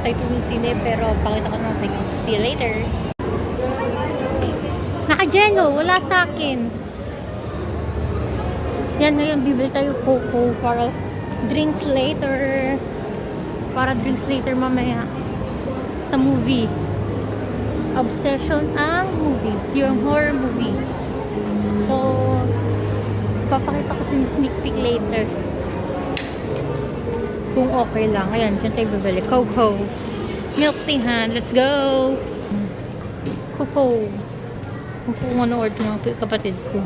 tayo ng sine, pero pakita ko naman sa inyo. See you later. Naka-jello, wala sa akin. Yan, ngayon bibili tayo coco para drinks later. Para drinks later mamaya. Sa movie. Obsession ang movie. Yung horror movie. So, papakita ko sa inyo sneak peek later. Kung okay lang. Ayan, dyan tayo bibili. Coco. Milk tea hand. Let's go! Coco. Kung ano order ng kapatid ko.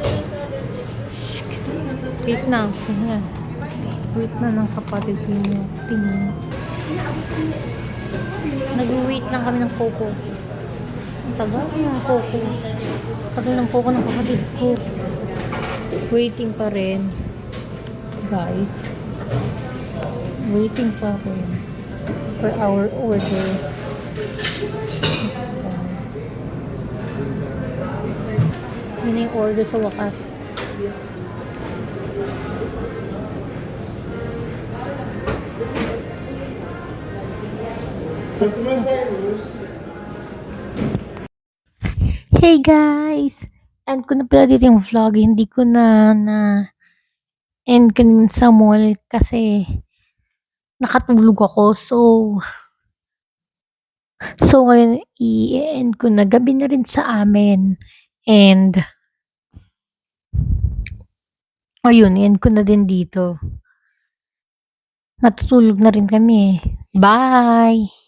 Wait na. Ayan. Wait na ng kapatid ko yung tingin. Nag-wait lang kami ng coco. Ang tagal ng coco. Tagal ng coco ng kapatid ko. Waiting pa rin. Guys. Waiting pa rin. For our order. Yun yung order sa wakas. Hey guys! End ko na pala dito yung vlog. Hindi ko na end kanina sa mall kasi nakatulog ako. So ngayon i-end ko na. Gabi na rin sa amin. And ayun, i-end ko na din dito. Natutulog na rin kami. Bye!